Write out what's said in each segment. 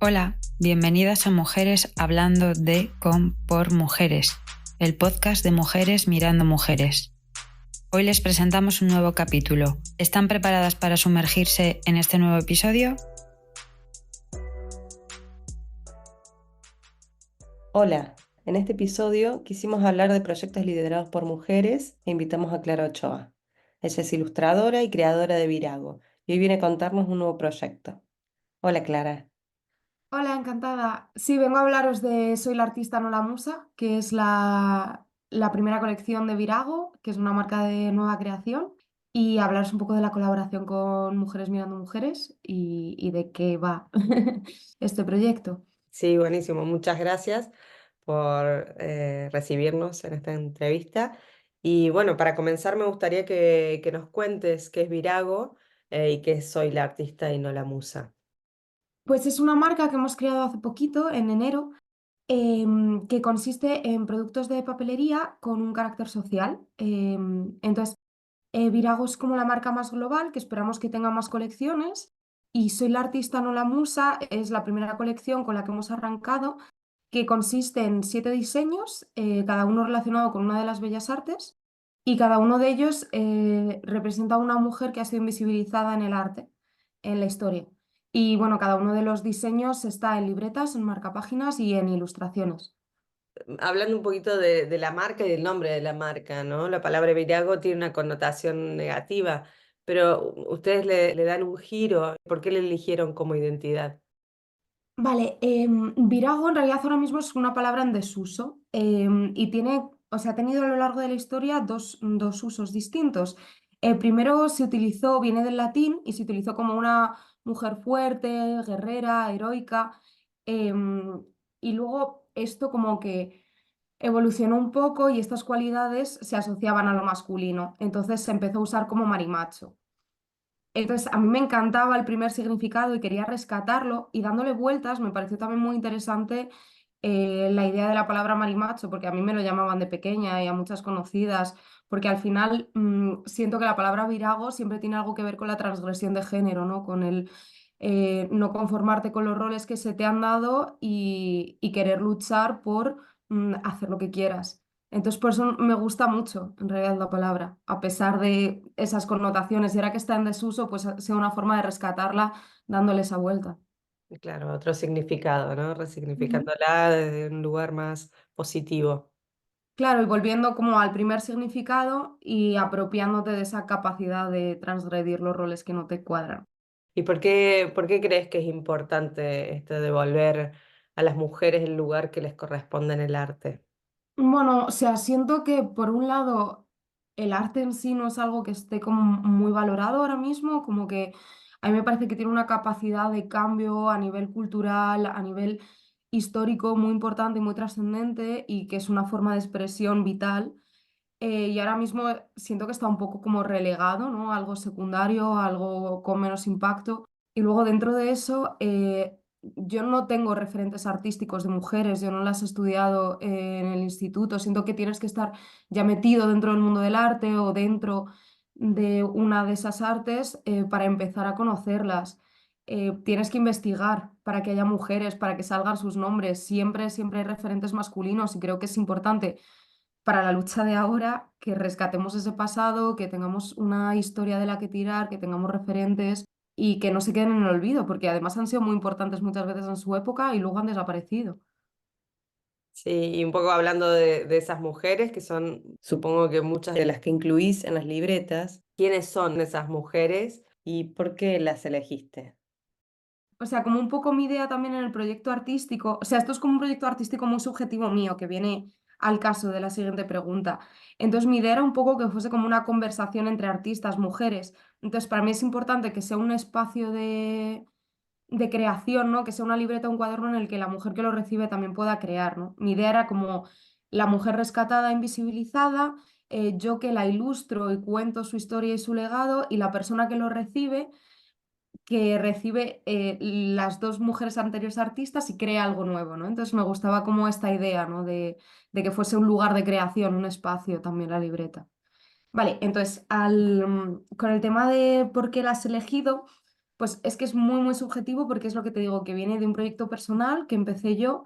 Hola, bienvenidas a Mujeres Hablando de con por Mujeres, el podcast de mujeres mirando mujeres. Hoy les presentamos un nuevo capítulo. ¿Están preparadas para sumergirse en este nuevo episodio? Hola, en este episodio quisimos hablar de proyectos liderados por mujeres e invitamos a Clara Ochoa. Ella es ilustradora y creadora de Virago y hoy viene a contarnos un nuevo proyecto. Hola Clara. Hola, encantada. Sí, vengo a hablaros de Soy la artista, no la musa, que es la primera colección de Virago, que es una marca de nueva creación, y hablaros un poco de la colaboración con Mujeres Mirando Mujeres y de qué va este proyecto. Sí, buenísimo. Muchas gracias por recibirnos en esta entrevista. Y bueno, para comenzar me gustaría que nos cuentes qué es Virago y qué es Soy la artista y no la musa. Pues es una marca que hemos creado hace poquito, en enero, que consiste en productos de papelería con un carácter social. Entonces, Virago es como la marca más global, que esperamos que tenga más colecciones. Y Soy la artista, no la musa, es la primera colección con la que hemos arrancado, que consiste en 7 diseños, cada uno relacionado con una de las bellas artes, y cada uno de ellos representa a una mujer que ha sido invisibilizada en el arte, en la historia. Y bueno, cada uno de los diseños está en libretas, en marcapáginas y en ilustraciones. Hablando un poquito de la marca y del nombre de la marca, ¿no? La palabra virago tiene una connotación negativa, pero ustedes le dan un giro. ¿Por qué le eligieron como identidad? Vale, virago en realidad ahora mismo es una palabra en desuso y tiene, o sea, ha tenido a lo largo de la historia dos usos distintos. Primero se utilizó, viene del latín y se utilizó como una mujer fuerte, guerrera, heroica, y luego esto como que evolucionó un poco y estas cualidades se asociaban a lo masculino, entonces se empezó a usar como marimacho. Entonces, a mí me encantaba el primer significado y quería rescatarlo y dándole vueltas me pareció también muy interesante la idea de la palabra marimacho, porque a mí me lo llamaban de pequeña y a muchas conocidas, porque al final siento que la palabra virago siempre tiene algo que ver con la transgresión de género, ¿no? Con el no conformarte con los roles que se te han dado y querer luchar por hacer lo que quieras. Entonces, por eso me gusta mucho, en realidad, la palabra, a pesar de esas connotaciones. Y ahora que está en desuso, pues sea una forma de rescatarla dándole esa vuelta. Claro, otro significado, ¿no? Ujú. Resignificándola desde un lugar más positivo. Claro, y volviendo como al primer significado y apropiándote de esa capacidad de transgredir los roles que no te cuadran. ¿Y por qué crees que es importante esto de devolver a las mujeres el lugar que les corresponde en el arte? Bueno, o sea, siento que por un lado el arte en sí no es algo que esté como muy valorado ahora mismo, como que a mí me parece que tiene una capacidad de cambio a nivel cultural, a nivel histórico muy importante y muy trascendente y que es una forma de expresión vital. Y ahora mismo siento que está un poco como relegado, ¿no? Algo secundario, algo con menos impacto. Y luego dentro de eso, yo no tengo referentes artísticos de mujeres, yo no las he estudiado en el instituto. Siento que tienes que estar ya metido dentro del mundo del arte o dentro de una de esas artes para empezar a conocerlas. Tienes que investigar para que haya mujeres, para que salgan sus nombres. Siempre, siempre hay referentes masculinos y creo que es importante para la lucha de ahora, que rescatemos ese pasado, que tengamos una historia de la que tirar, que tengamos referentes y que no se queden en el olvido, porque además han sido muy importantes muchas veces en su época y luego han desaparecido. Sí, y un poco hablando de esas mujeres que son, supongo que muchas de las que incluís en las libretas, ¿quiénes son esas mujeres y por qué las elegiste? O sea, como un poco mi idea también en el proyecto artístico, o sea, esto es como un proyecto artístico muy subjetivo mío, que viene al caso de la siguiente pregunta. Entonces, mi idea era un poco que fuese como una conversación entre artistas, mujeres. Entonces, para mí es importante que sea un espacio de creación, ¿no? Que sea una libreta o un cuaderno en el que la mujer que lo recibe también pueda crear, ¿no? Mi idea era como la mujer rescatada, invisibilizada, yo que la ilustro y cuento su historia y su legado, y la persona que lo recibe, que recibe las dos mujeres anteriores artistas y crea algo nuevo, ¿no? Entonces me gustaba como esta idea, ¿no? De que fuese un lugar de creación, un espacio también la libreta. Vale, entonces con el tema de por qué la has elegido. Pues es que es muy, muy subjetivo porque es lo que te digo, que viene de un proyecto personal que empecé yo.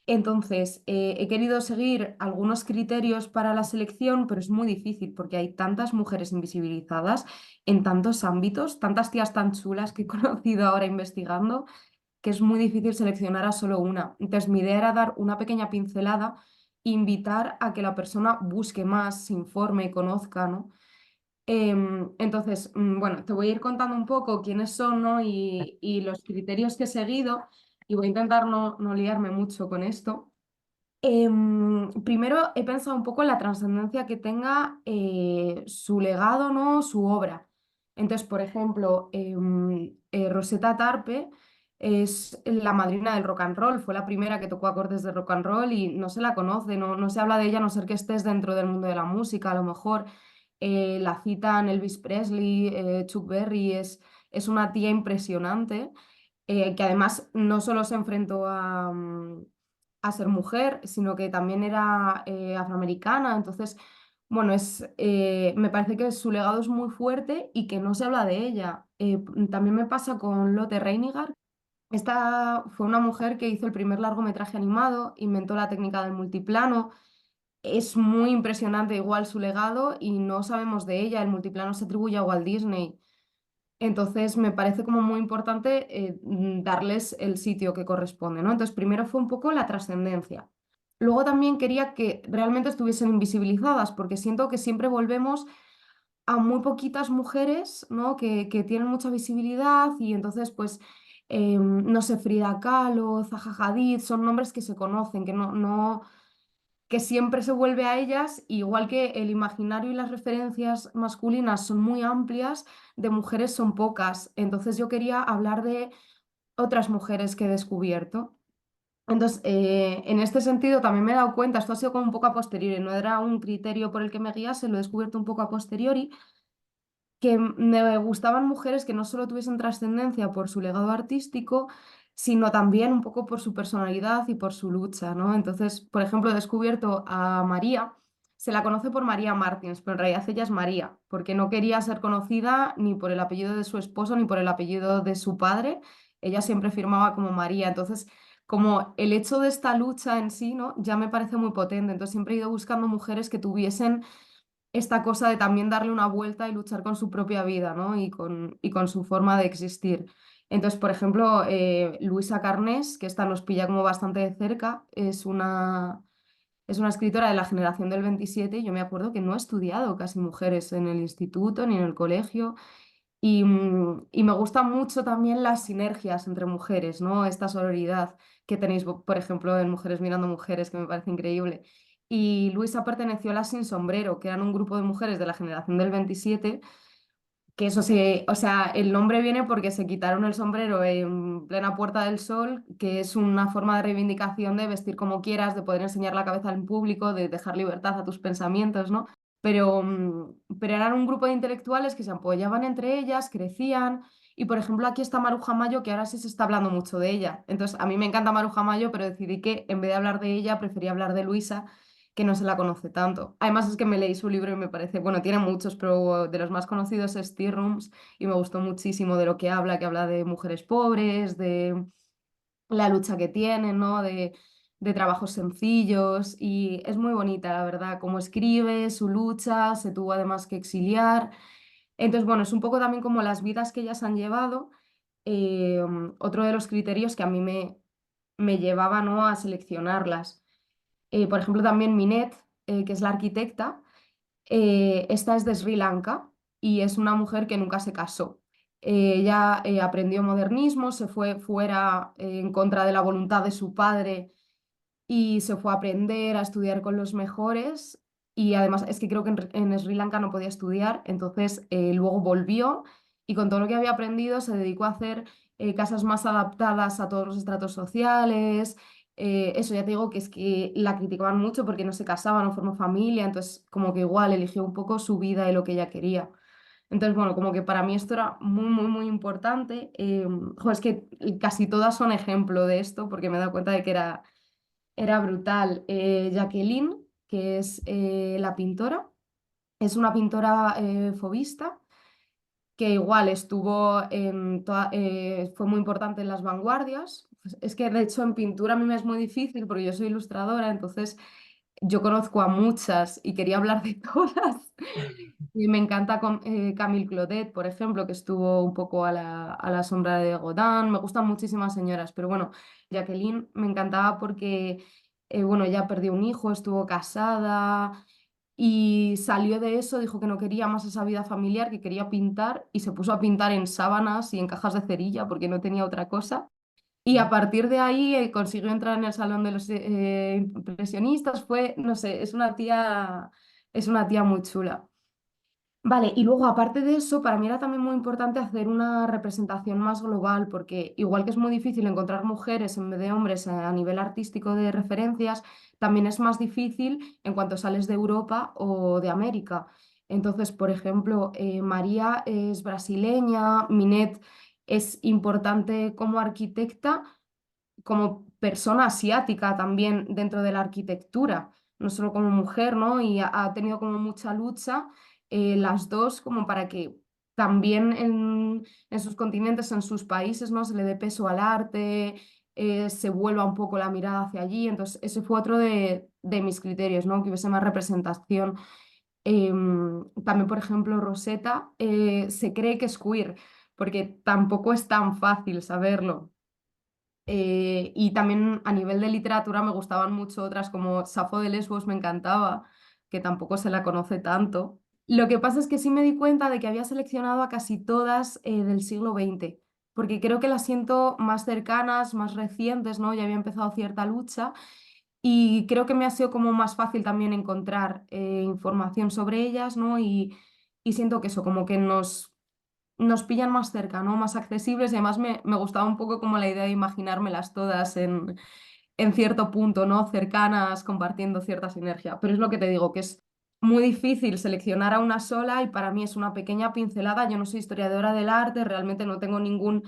Entonces, he querido seguir algunos criterios para la selección, pero es muy difícil porque hay tantas mujeres invisibilizadas en tantos ámbitos, tantas tías tan chulas que he conocido ahora investigando, que es muy difícil seleccionar a solo una. Entonces, mi idea era dar una pequeña pincelada, invitar a que la persona busque más, se informe, conozca, ¿no? Entonces, bueno, te voy a ir contando un poco quiénes son, ¿no? y los criterios que he seguido, y voy a intentar no liarme mucho con esto. Primero he pensado un poco en la trascendencia que tenga su legado, ¿no? Su obra. Entonces, por ejemplo, Rosetta Tarpe es la madrina del rock and roll, fue la primera que tocó acordes de rock and roll y no se la conoce, no se habla de ella a no ser que estés dentro del mundo de la música, a lo mejor la citan Elvis Presley, Chuck Berry, es una tía impresionante que además no solo se enfrentó a ser mujer, sino que también era afroamericana. Entonces, bueno, me parece que su legado es muy fuerte y que no se habla de ella. También me pasa con Lotte Reiniger. Esta fue una mujer que hizo el primer largometraje animado, inventó la técnica del multiplano. Es muy impresionante igual su legado y no sabemos de ella. El multiplano se atribuye a Walt Disney. Entonces, me parece como muy importante darles el sitio que corresponde, ¿no? Entonces, primero fue un poco la trascendencia. Luego también quería que realmente estuviesen invisibilizadas, porque siento que siempre volvemos a muy poquitas mujeres, ¿no? que tienen mucha visibilidad y entonces, pues, no sé, Frida Kahlo, Zaha Hadid, son nombres que se conocen, que siempre se vuelve a ellas, igual que el imaginario y las referencias masculinas son muy amplias, de mujeres son pocas. Entonces yo quería hablar de otras mujeres que he descubierto. Entonces, en este sentido también me he dado cuenta, esto ha sido como un poco a posteriori, no era un criterio por el que me guiase, lo he descubierto un poco a posteriori, que me gustaban mujeres que no solo tuviesen trascendencia por su legado artístico, sino también un poco por su personalidad y por su lucha, ¿no? Entonces, por ejemplo, he descubierto a María, se la conoce por María Martins, pero en realidad ella es María, porque no quería ser conocida ni por el apellido de su esposo ni por el apellido de su padre, ella siempre firmaba como María, entonces como el hecho de esta lucha en sí, ¿no? Ya me parece muy potente, entonces siempre he ido buscando mujeres que tuviesen esta cosa de también darle una vuelta y luchar con su propia vida, ¿no? y con su forma de existir. Entonces, por ejemplo, Luisa Carnés, que esta nos pilla como bastante de cerca, es una escritora de la generación del 27 y yo me acuerdo que no he estudiado casi mujeres en el instituto ni en el colegio y me gustan mucho también las sinergias entre mujeres, ¿no? Esta sororidad que tenéis, por ejemplo, en Mujeres Mirando Mujeres, que me parece increíble. Y Luisa perteneció a las Sin Sombrero, que eran un grupo de mujeres de la generación del 27 que eso sí, o sea, el nombre viene porque se quitaron el sombrero en plena Puerta del Sol, que es una forma de reivindicación de vestir como quieras, de poder enseñar la cabeza en público, de dejar libertad a tus pensamientos, ¿no? Pero eran un grupo de intelectuales que se apoyaban entre ellas, crecían, y por ejemplo aquí está Maruja Mayo, que ahora sí se está hablando mucho de ella. Entonces, a mí me encanta Maruja Mayo, pero decidí que en vez de hablar de ella, prefería hablar de Luisa que no se la conoce tanto. Además es que me leí su libro y me parece, bueno, tiene muchos, pero de los más conocidos es Tea Rooms y me gustó muchísimo de lo que habla de mujeres pobres, de la lucha que tienen, ¿no? De trabajos sencillos y es muy bonita, la verdad, cómo escribe, su lucha, se tuvo además que exiliar. Entonces, bueno, es un poco también como las vidas que ellas han llevado. eh, Otro de los criterios que a mí me llevaba, ¿no? a seleccionarlas. Por ejemplo, también Minette, que es la arquitecta, esta es de Sri Lanka y es una mujer que nunca se casó. Ella aprendió modernismo, se fue fuera en contra de la voluntad de su padre y se fue a aprender, a estudiar con los mejores. Y además es que creo que en Sri Lanka no podía estudiar, entonces luego volvió y con todo lo que había aprendido se dedicó a hacer casas más adaptadas a todos los estratos sociales. Eso ya te digo que es que la criticaban mucho porque no se casaba, no formó familia, entonces como que igual eligió un poco su vida y lo que ella quería. Entonces, bueno, como que para mí esto era muy, muy, muy importante. Es que casi todas son ejemplo de esto porque me he dado cuenta de que era brutal. Jacqueline, que es la pintora, es una pintora fobista que igual estuvo fue muy importante en las vanguardias. Pues es que de hecho en pintura a mí me es muy difícil porque yo soy ilustradora, entonces yo conozco a muchas y quería hablar de todas. Y me encanta Camille Claudette, por ejemplo, que estuvo un poco a la sombra de Godin. Me gustan muchísimas señoras, pero bueno, Jacqueline me encantaba porque, bueno, ya perdió un hijo, estuvo casada y salió de eso, dijo que no quería más esa vida familiar, que quería pintar y se puso a pintar en sábanas y en cajas de cerilla porque no tenía otra cosa. Y a partir de ahí consiguió entrar en el salón de los impresionistas. Fue, no sé, es una tía muy chula. Vale, y luego aparte de eso, para mí era también muy importante hacer una representación más global, porque igual que es muy difícil encontrar mujeres en vez de hombres a nivel artístico de referencias, también es más difícil en cuanto sales de Europa o de América. Entonces, por ejemplo, María es brasileña, Minet es importante como arquitecta, como persona asiática también dentro de la arquitectura, no solo como mujer, ¿no? Y ha tenido como mucha lucha las dos como para que también en sus continentes, en sus países, ¿no? Se le dé peso al arte, se vuelva un poco la mirada hacia allí. Entonces, ese fue otro de mis criterios, ¿no? Que hubiese más representación. También, por ejemplo, Rosetta se cree que es queer, porque tampoco es tan fácil saberlo. Y también a nivel de literatura me gustaban mucho otras como Safo de Lesbos, me encantaba, que tampoco se la conoce tanto. Lo que pasa es que sí me di cuenta de que había seleccionado a casi todas del siglo XX, porque creo que las siento más cercanas, más recientes, ¿no? Ya había empezado cierta lucha y creo que me ha sido como más fácil también encontrar información sobre ellas, ¿no? Y siento que eso, como que nos pillan más cerca, ¿no? Más accesibles y además me gustaba un poco como la idea de imaginármelas todas en cierto punto, ¿no? Cercanas, compartiendo cierta sinergia. Pero es lo que te digo, que es muy difícil seleccionar a una sola y para mí es una pequeña pincelada. Yo no soy historiadora del arte, realmente no tengo ningún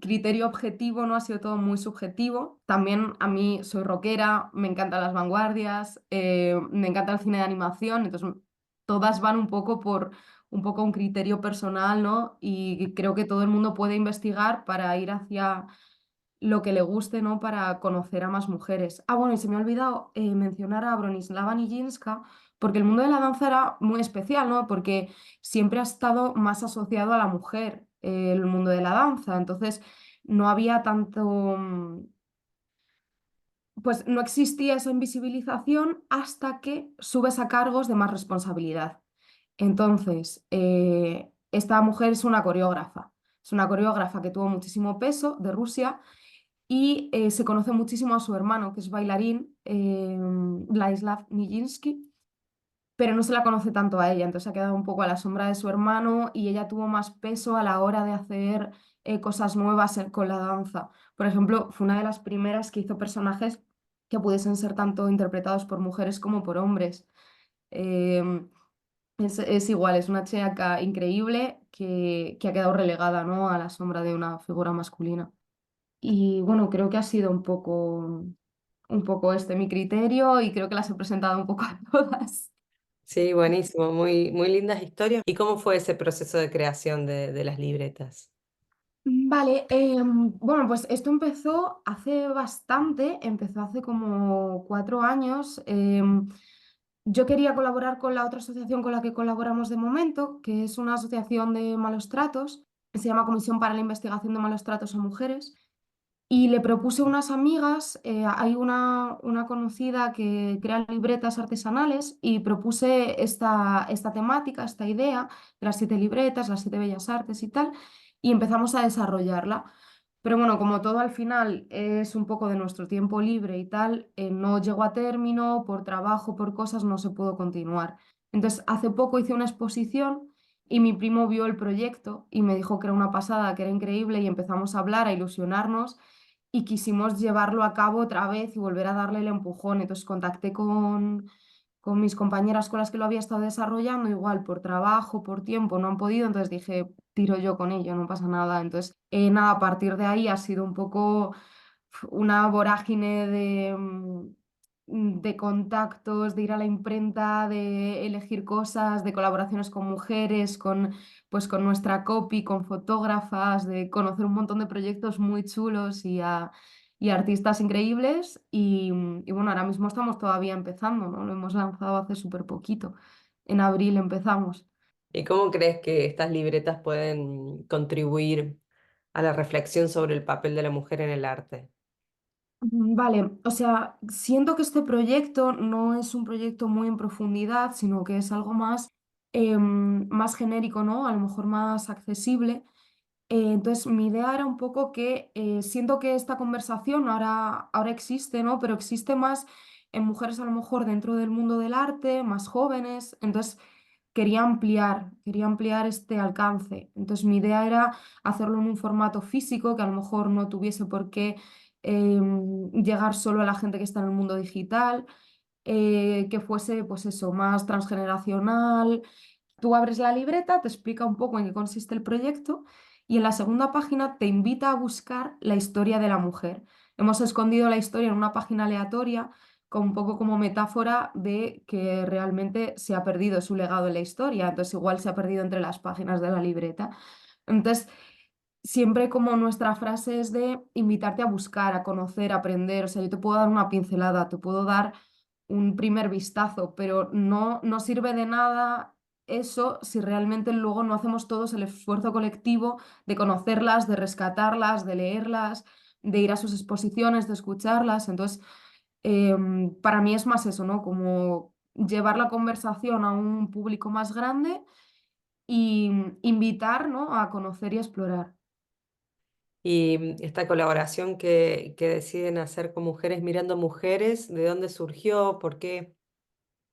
criterio objetivo, ¿no? Ha sido todo muy subjetivo. También a mí soy rockera, me encantan las vanguardias, me encanta el cine de animación, entonces todas van un poco por un poco un criterio personal, ¿no? Y creo que todo el mundo puede investigar para ir hacia lo que le guste, ¿no? Para conocer a más mujeres. Ah, bueno, y se me ha olvidado mencionar a Bronislava Nijinská, porque el mundo de la danza era muy especial, ¿no? Porque siempre ha estado más asociado a la mujer, el mundo de la danza. Entonces, no había tanto, pues no existía esa invisibilización hasta que subes a cargos de más responsabilidad. Entonces, esta mujer es una coreógrafa que tuvo muchísimo peso de Rusia y se conoce muchísimo a su hermano, que es bailarín, Vladislav Nijinsky, pero no se la conoce tanto a ella, entonces ha quedado un poco a la sombra de su hermano y ella tuvo más peso a la hora de hacer cosas nuevas con la danza. Por ejemplo, fue una de las primeras que hizo personajes que pudiesen ser tanto interpretados por mujeres como por hombres. Em, es igual, es una chica increíble que ha quedado relegada, ¿no? A la sombra de una figura masculina. Y bueno, creo que ha sido un poco este mi criterio y creo que las he presentado un poco a todas. Sí, buenísimo, muy, muy lindas historias. ¿Y cómo fue ese proceso de creación de las libretas? Vale, bueno, pues esto empezó hace bastante, empezó hace como 4 años. Yo quería colaborar con la otra asociación con la que colaboramos de momento, que es una asociación de malos tratos, se llama Comisión para la Investigación de Malos Tratos a Mujeres. Y le propuse a unas amigas, hay una conocida que crea libretas artesanales y propuse esta temática, esta idea de las 7 libretas, las 7 bellas artes y tal, y empezamos a desarrollarla. Pero bueno, como todo al final es un poco de nuestro tiempo libre y tal, no llegó a término, por trabajo, por cosas, no se pudo continuar. Entonces, hace poco hice una exposición y mi primo vio el proyecto y me dijo que era una pasada, que era increíble y empezamos a hablar, a ilusionarnos y quisimos llevarlo a cabo otra vez y volver a darle el empujón. Entonces contacté con mis compañeras con las que lo había estado desarrollando, igual por trabajo, por tiempo, no han podido, entonces dije, tiro yo con ello, no pasa nada. Entonces, nada, a partir de ahí ha sido un poco una vorágine de contactos, de ir a la imprenta, de elegir cosas, de colaboraciones con mujeres, pues con nuestra copy, con fotógrafas, de conocer un montón de proyectos muy chulos y artistas increíbles. Y bueno, ahora mismo estamos todavía empezando, ¿no? Lo hemos lanzado hace súper poquito. En abril empezamos. ¿Y cómo crees que estas libretas pueden contribuir a la reflexión sobre el papel de la mujer en el arte? Vale, o sea, siento que este proyecto no es un proyecto muy en profundidad, sino que es algo más, más genérico, ¿no? A lo mejor más accesible. Entonces, mi idea era un poco que siento que esta conversación ahora existe, ¿no? Pero existe más en mujeres a lo mejor dentro del mundo del arte, más jóvenes. Entonces, quería ampliar este alcance. Entonces, mi idea era hacerlo en un formato físico que a lo mejor no tuviese por qué llegar solo a la gente que está en el mundo digital, que fuese, pues eso, más transgeneracional. Tú abres la libreta, te explica un poco en qué consiste el proyecto y en la segunda página te invita a buscar la historia de la mujer. Hemos escondido la historia en una página aleatoria, con un poco como metáfora de que realmente se ha perdido su legado en la historia, entonces igual se ha perdido entre las páginas de la libreta. Entonces, siempre como nuestra frase es de invitarte a buscar, a conocer, a aprender. O sea, yo te puedo dar una pincelada, te puedo dar un primer vistazo, pero no sirve de nada eso si realmente luego no hacemos todos el esfuerzo colectivo de conocerlas, de rescatarlas, de leerlas, de ir a sus exposiciones, de escucharlas. Entonces, para mí es más eso, ¿no? Como llevar la conversación a un público más grande y invitar, ¿no? A conocer y explorar. Y esta colaboración que deciden hacer con Mujeres Mirando Mujeres, ¿de dónde surgió? ¿Por qué?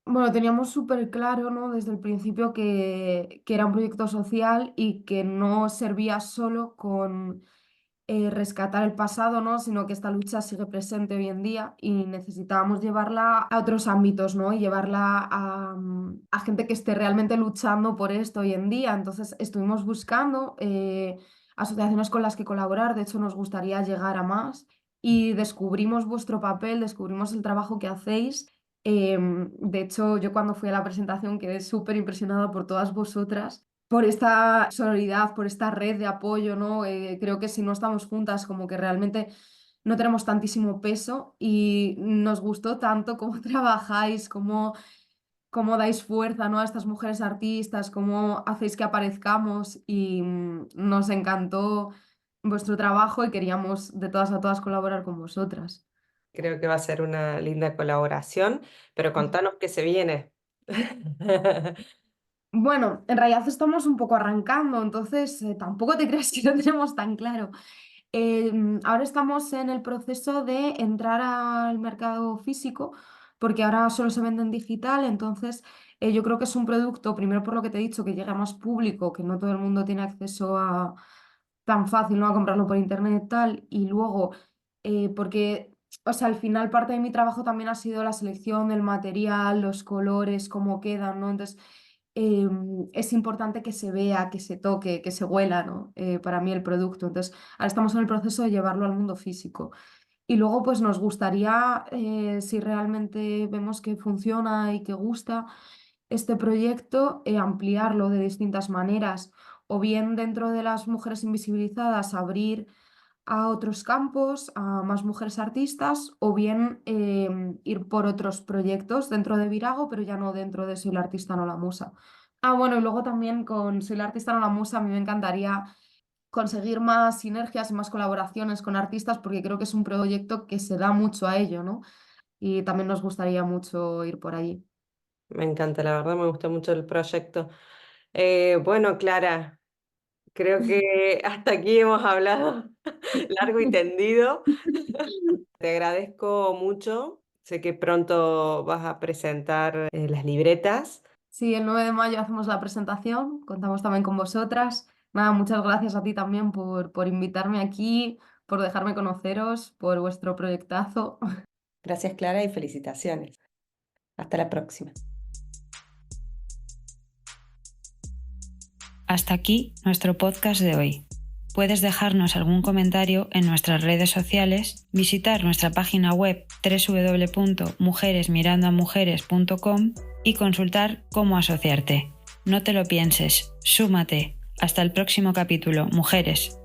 Bueno, teníamos súper claro, ¿no? Desde el principio que era un proyecto social y que no servía solo con rescatar el pasado, ¿no? Sino que esta lucha sigue presente hoy en día y necesitábamos llevarla a otros ámbitos, ¿no? Y llevarla a gente que esté realmente luchando por esto hoy en día. Entonces estuvimos buscando asociaciones con las que colaborar, de hecho nos gustaría llegar a más y descubrimos vuestro papel, descubrimos el trabajo que hacéis. De hecho, yo cuando fui a la presentación quedé súper impresionada por todas vosotras, por esta sororidad, por esta red de apoyo, ¿no? Creo que si no estamos juntas, como que realmente no tenemos tantísimo peso y nos gustó tanto cómo trabajáis, cómo dais fuerza, ¿no? A estas mujeres artistas, cómo hacéis que aparezcamos y nos encantó vuestro trabajo y queríamos de todas a todas colaborar con vosotras. Creo que va a ser una linda colaboración, pero contanos qué se viene. Bueno, en realidad estamos un poco arrancando, entonces tampoco te creas que lo tenemos tan claro. Ahora estamos en el proceso de entrar al mercado físico, porque ahora solo se vende en digital, entonces yo creo que es un producto, primero por lo que te he dicho, que llega a más público, que no todo el mundo tiene acceso a tan fácil, ¿no? A comprarlo por internet y tal, y luego porque, o sea, al final parte de mi trabajo también ha sido la selección del material, los colores, cómo quedan, ¿no? Entonces es importante que se vea, que se toque, que se huela, ¿no? Para mí el producto. Entonces, ahora estamos en el proceso de llevarlo al mundo físico. Y luego, pues nos gustaría, si realmente vemos que funciona y que gusta este proyecto, ampliarlo de distintas maneras, o bien dentro de las mujeres invisibilizadas, abrir a otros campos, a más mujeres artistas, o bien ir por otros proyectos dentro de Virago, pero ya no dentro de Soy la artista, no la musa. Ah, bueno, y luego también con Soy la artista, no la musa, a mí me encantaría conseguir más sinergias y más colaboraciones con artistas, porque creo que es un proyecto que se da mucho a ello, ¿no? Y también nos gustaría mucho ir por allí. Me encanta, la verdad me gusta mucho el proyecto. Bueno, Clara, creo que hasta aquí hemos hablado largo y tendido. Te agradezco mucho. Sé que pronto vas a presentar las libretas. Sí, el 9 de mayo hacemos la presentación, contamos también con vosotras. Nada, muchas gracias a ti también por invitarme aquí, por dejarme conoceros, por vuestro proyectazo. Gracias, Clara, y felicitaciones. Hasta la próxima. Hasta aquí nuestro podcast de hoy. Puedes dejarnos algún comentario en nuestras redes sociales, visitar nuestra página web www.mujeresmirandoamujeres.com y consultar cómo asociarte. No te lo pienses, súmate. Hasta el próximo capítulo, mujeres.